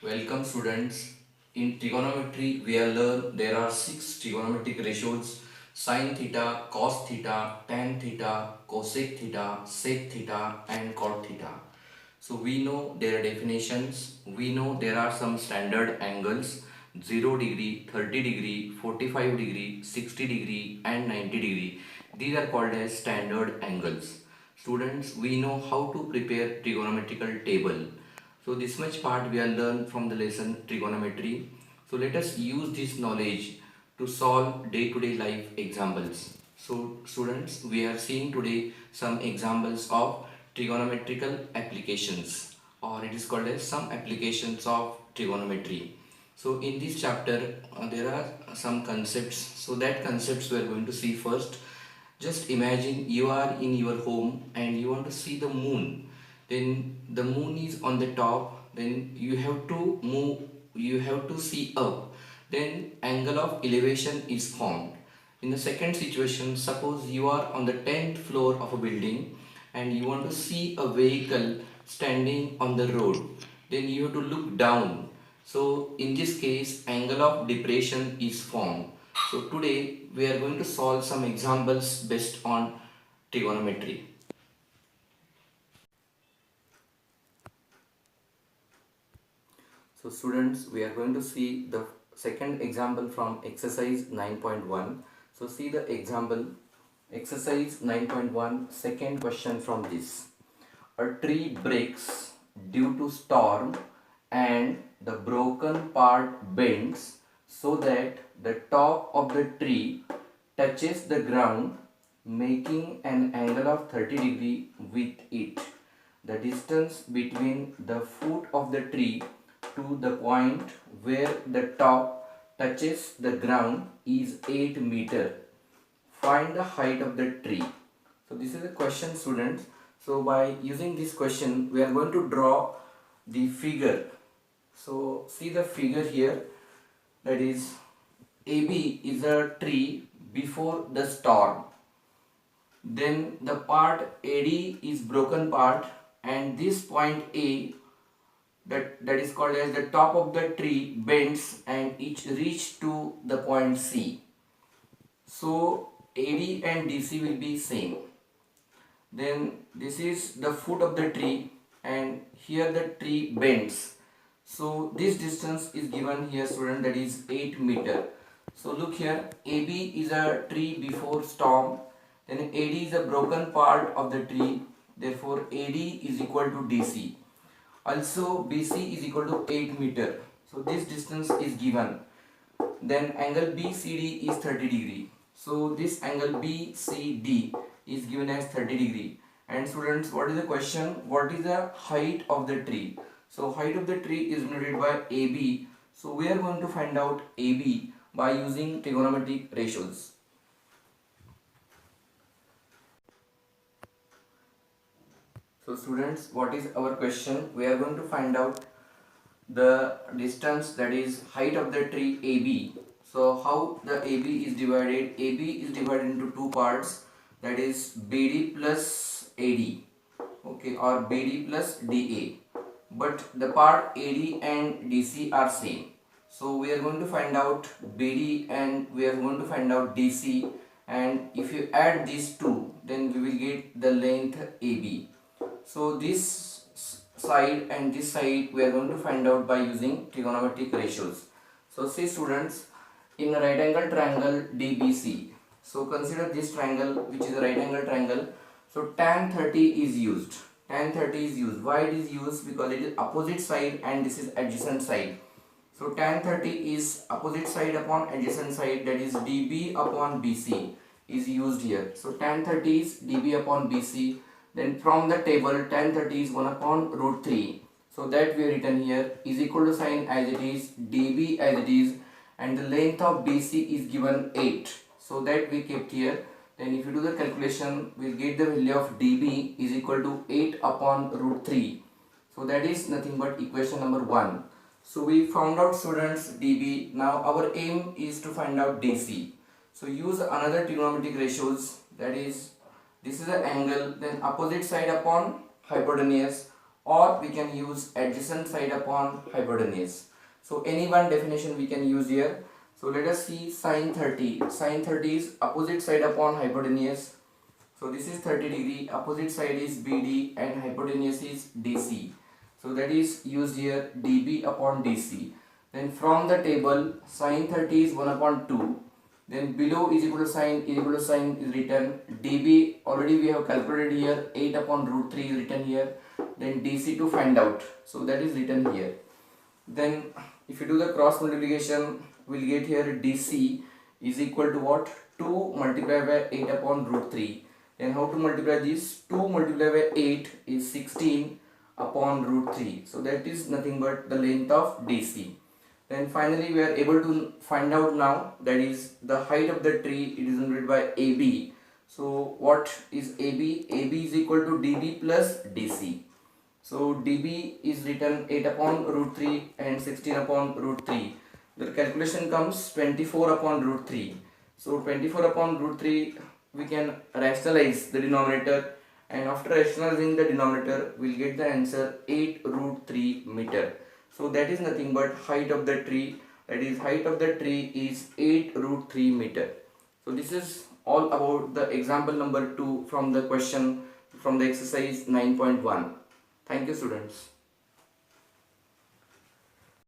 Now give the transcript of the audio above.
Welcome students. In trigonometry we have learned there are six trigonometric ratios: sin theta, cos theta, tan theta, cosec theta, sec theta and cot theta. So we know their definitions. We know there are some standard angles: 0 degree, 30 degree, 45 degree, 60 degree and 90 degree. These are called as standard angles. Students, we know how to prepare trigonometrical table. So this much part we have learned from the lesson trigonometry. So let us use this knowledge to solve day-to-day life examples. So students, we are seeing today some examples of trigonometrical applications, or it is called as some applications of trigonometry. So in this chapter there are some concepts. So that concepts we are going to see first. Just imagine you are in your home and you want to see the moon. Then the moon is on the top, then you have to move, you have to see up, then angle of elevation is formed. In the second situation, suppose you are on the 10th floor of a building and you want to see a vehicle standing on the road, then you have to look down. So in this case, angle of depression is formed. So today we are going to solve some examples based on trigonometry. So students, we are going to see the second example from exercise 9.1. So see the example, exercise 9.1, second question from this. A tree breaks due to storm and the broken part bends so that the top of the tree touches the ground, making an angle of 30 degree with it. The distance between the foot of the tree to the point where the top touches the ground is 8 meter. Find the height of the tree. So this is a question, students. So by using this question we are going to draw the figure. So see the figure here, that is AB is a tree before the storm. Then the part AD is broken part, and this point A, that is called as the top of the tree, bends and it reach to the point C. So AD and DC will be same. Then this is the foot of the tree and here the tree bends. So this distance is given here, student, that is 8 meter. So look here, AB is a tree before storm, then AD is a broken part of the tree, therefore AD is equal to DC. Also BC is equal to 8 meter. So this distance is given. Then angle BCD is 30 degree. So this angle BCD is given as 30 degree. And students, what is the question? What is the height of the tree? So height of the tree is denoted by AB. So we are going to find out AB by using trigonometric ratios. So students, what is our question? We are going to find out the distance, that is height of the tree AB. So how the AB is divided? AB is divided into two parts, that is BD plus AD, okay, or BD plus DA. But the part AD and DC are same. So we are going to find out BD and we are going to find out DC, and if you add these two, then we will get the length AB. So this side and this side we are going to find out by using trigonometric ratios. So see students, in a right angle triangle DBC, so consider this triangle which is a right angle triangle. So tan 30 is used. Tan 30 is used. Why it is used? Because it is opposite side and this is adjacent side. So tan 30 is opposite side upon adjacent side, that is dB upon BC is used here. So tan 30 is dB upon BC. Then from the table tan 30 is 1 upon root 3. So that we have written here is equal to sign as it is, dB as it is, and the length of BC is given 8. So that we kept here. Then if you do the calculation, we will get the value of dB is equal to 8 upon root 3. So that is nothing but equation number 1. So we found out, students, dB. Now our aim is to find out DC. So use another trigonometric ratios, that is this is an angle, then opposite side upon hypotenuse, or we can use adjacent side upon hypotenuse. So any one definition we can use here. So let us see sine 30. Sine 30 is opposite side upon hypotenuse. So this is 30 degree, opposite side is BD and hypotenuse is DC. So that is used here dB upon DC. Then from the table sine 30 is 1 upon 2. Then below is equal to sine is written. dB already we have calculated here, 8 upon root 3 is written here. Then DC to find out. So that is written here. Then if you do the cross multiplication, we'll get here DC is equal to what? 2 multiplied by 8 upon root 3. Then how to multiply this? 2 multiplied by 8 is 16 upon root 3. So that is nothing but the length of DC. Then finally we are able to find out now, that is the height of the tree. It is denoted by AB. So what is AB? AB is equal to DB plus DC. So dB is written 8 upon root 3 and 16 upon root 3. The calculation comes 24 upon root 3. So 24 upon root 3 we can rationalize the denominator, and after rationalizing the denominator we'll get the answer 8 root 3 meter. So that is nothing but height of the tree, that is height of the tree is 8 root 3 meter. So this is all about the example number 2 from the question from the exercise 9.1. Thank you students.